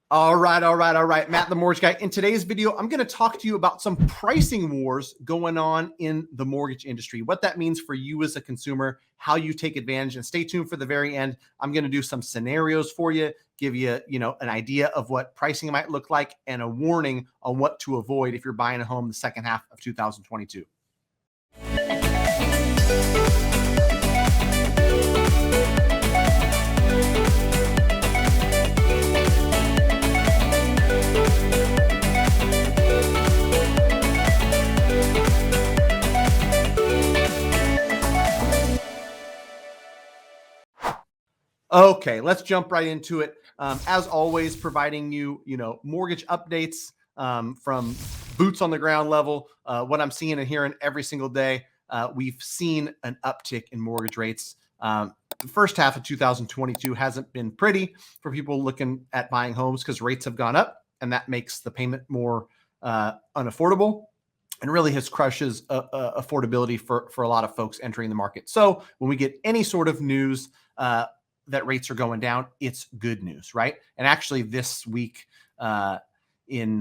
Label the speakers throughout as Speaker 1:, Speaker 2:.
Speaker 1: All right. Matt, the mortgage guy. In today's video, I'm going to talk to you about some pricing wars going on in the mortgage industry, what that means for you as a consumer, how you take advantage, and stay tuned for the very end. I'm going to do some scenarios for you, give you, an idea of what pricing might look like and a warning on what to avoid if you're buying a home the second half of 2022. Okay, let's jump right into it. As always, providing you, mortgage updates from boots on the ground level. What I'm seeing and hearing every single day. We've seen an uptick in mortgage rates. The first half of 2022 hasn't been pretty for people looking at buying homes because rates have gone up, and that makes the payment more unaffordable, and really crushes affordability for a lot of folks entering the market. So when we get any sort of news that rates are going down, it's good news, right? And actually this week in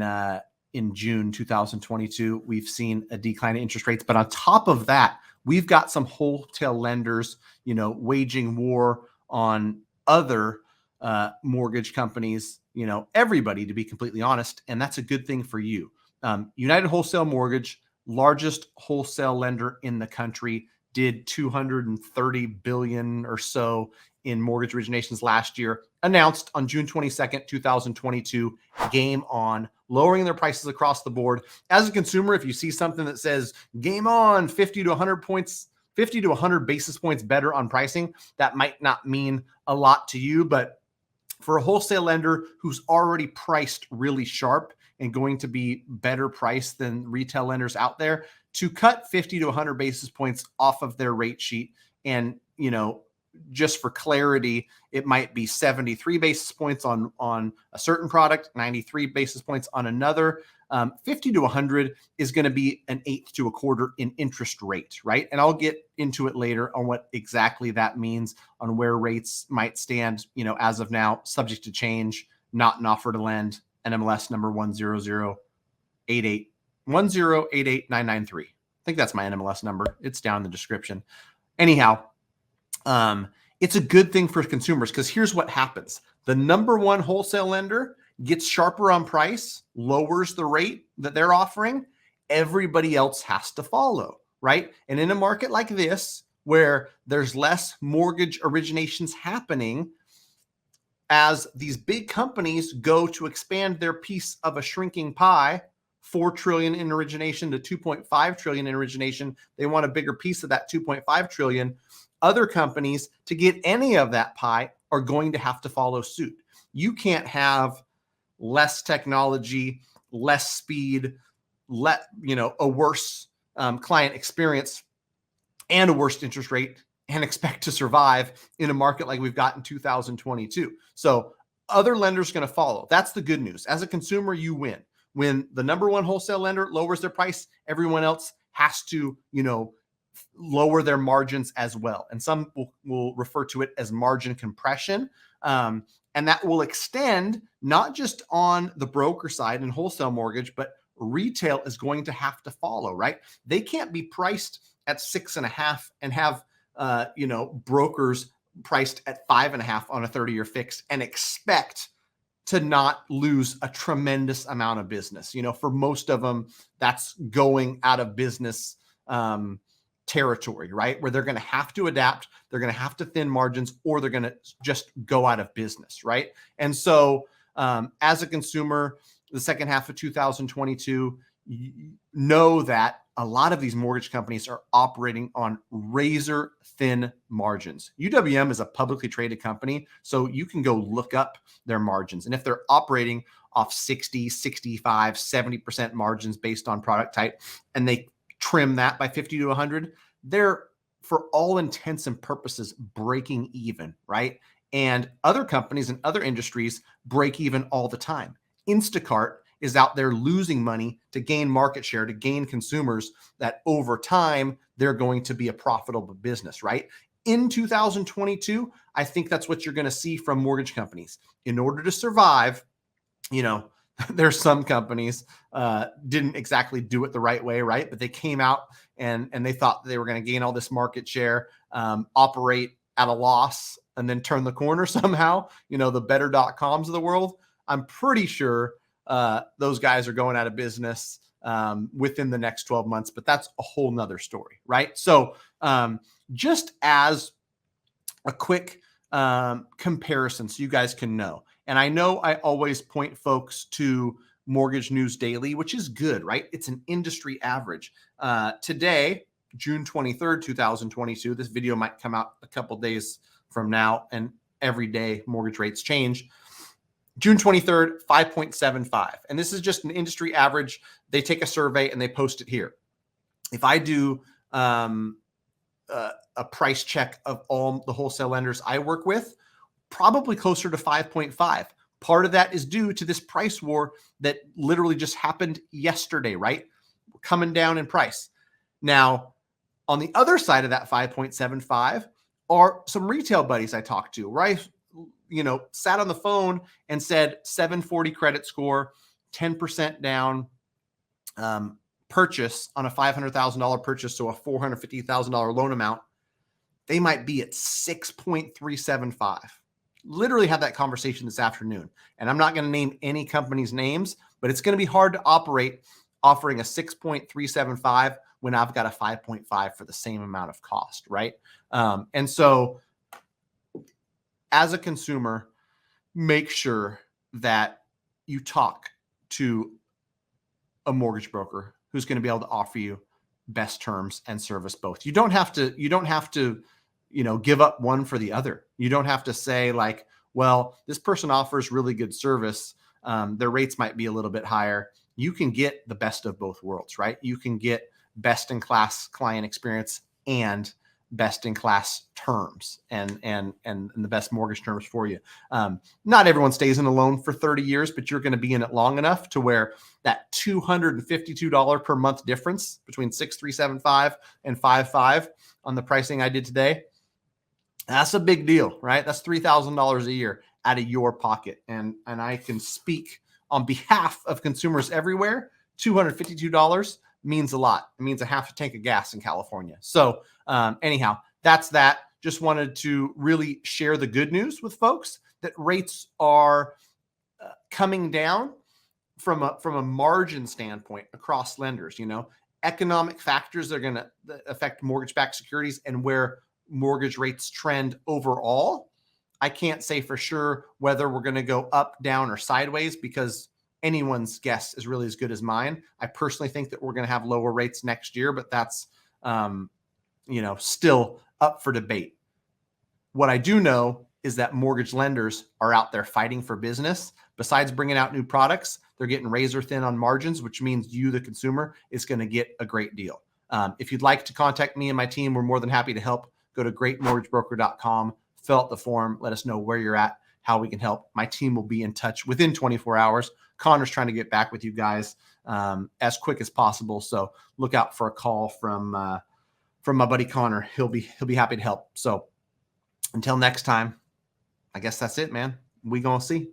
Speaker 1: June 2022, we've seen a decline in interest rates. But on top of that, we've got some wholesale lenders, waging war on other mortgage companies, everybody, to be completely honest. And that's a good thing for you. United Wholesale Mortgage, largest wholesale lender in the country, did $230 billion or so in mortgage originations last year, announced on June 22nd, 2022, game on, lowering their prices across the board. As a consumer, if you see something that says game on, 50 to 100 points, 50 to 100 basis points better on pricing, that might not mean a lot to you, but for a wholesale lender who's already priced really sharp and going to be better priced than retail lenders out there, to cut 50 to 100 basis points off of their rate sheet, and, just for clarity, it might be 73 basis points on a certain product, 93 basis points on another. 50 to 100 is going to be an eighth to a quarter in interest rate, right? And I'll get into it later on what exactly that means, on where rates might stand, as of now, subject to change, not an offer to lend, NMLS number 1088993. I think that's my NMLS number. It's down in the description. Anyhow, it's a good thing for consumers, because here's what happens. The number one wholesale lender gets sharper on price, lowers the rate that they're offering. Everybody else has to follow, right? And in a market like this, where there's less mortgage originations happening, as these big companies go to expand their piece of a shrinking pie, 4 trillion in origination to 2.5 trillion in origination, they want a bigger piece of that 2.5 trillion. Other companies, to get any of that pie, are going to have to follow suit. You can't have less technology, less speed, a worse client experience and a worse interest rate and expect to survive in a market like we've got in 2022. So other lenders are going to follow. That's the good news. As a consumer, you win. When the number one wholesale lender lowers their price, everyone else has to, lower their margins as well. And some will refer to it as margin compression. And that will extend not just on the broker side and wholesale mortgage, but retail is going to have to follow, right? They can't be priced at 6.5 and have, brokers priced at 5.5 on a 30-year fixed and expect to not lose a tremendous amount of business. For most of them, that's going out of business territory, right? Where they're going to have to adapt, they're going to have to thin margins, or they're going to just go out of business, right? And so as a consumer, the second half of 2022, know that a lot of these mortgage companies are operating on razor thin margins. UWM is a publicly traded company, so you can go look up their margins. And if they're operating off 60, 65, 70% margins based on product type, and they trim that by 50 to 100, they're, for all intents and purposes, breaking even, right? And other companies and other industries break even all the time. Instacart is out there losing money to gain market share, to gain consumers, that over time, they're going to be a profitable business, right? In 2022, I think that's what you're going to see from mortgage companies. In order to survive, you know, there's some companies didn't exactly do it the right way, right? But they came out and they thought they were going to gain all this market share, operate at a loss, and then turn the corner somehow. The better.coms of the world. I'm pretty sure those guys are going out of business within the next 12 months, but that's a whole nother story, right? So just as a quick comparison so you guys can know. And I know I always point folks to Mortgage News Daily, which is good, right? It's an industry average. Today, June 23rd, 2022, this video might come out a couple days from now, and every day mortgage rates change. June 23rd, 5.75. And this is just an industry average. They take a survey and they post it here. If I do a price check of all the wholesale lenders I work with, probably closer to 5.5. Part of that is due to this price war that literally just happened yesterday, right? We're coming down in price. Now, on the other side of that 5.75 are some retail buddies I talked to, right? Sat on the phone and said 740 credit score, 10% down, purchase on a $500,000 purchase, so a $450,000 loan amount, they might be at 6.375. Literally had that conversation this afternoon. And I'm not going to name any company's names, but it's going to be hard to operate offering a 6.375 when I've got a 5.5 for the same amount of cost, right? And so as a consumer, make sure that you talk to a mortgage broker who's going to be able to offer you best terms and service both. You don't have to give up one for the other. You don't have to say like, well, this person offers really good service. Their rates might be a little bit higher. You can get the best of both worlds, right? You can get best in class client experience and best in class terms and the best mortgage terms for you. Not everyone stays in a loan for 30 years, but you're going to be in it long enough to where that $252 per month difference between 6.375 and 5.5 on the pricing I did today, that's a big deal, right? That's $3,000 a year out of your pocket. And I can speak on behalf of consumers everywhere. $252 means a lot. It means a half a tank of gas in California. So anyhow, that's that. Just wanted to really share the good news with folks that rates are coming down from a margin standpoint across lenders. Economic factors that are going to affect mortgage-backed securities and where mortgage rates trend overall. I can't say for sure whether we're going to go up, down, or sideways because anyone's guess is really as good as mine. I personally think that we're going to have lower rates next year, but that's still up for debate. What I do know is that mortgage lenders are out there fighting for business. Besides bringing out new products, they're getting razor thin on margins, which means you, the consumer, is going to get a great deal. If you'd like to contact me and my team, we're more than happy to help. Go to greatmortgagebroker.com, fill out the form, let us know where you're at, how we can help. My team will be in touch within 24 hours. Connor's trying to get back with you guys as quick as possible. So look out for a call from my buddy Connor. He'll be happy to help. So until next time, I guess that's it, man. We gonna see.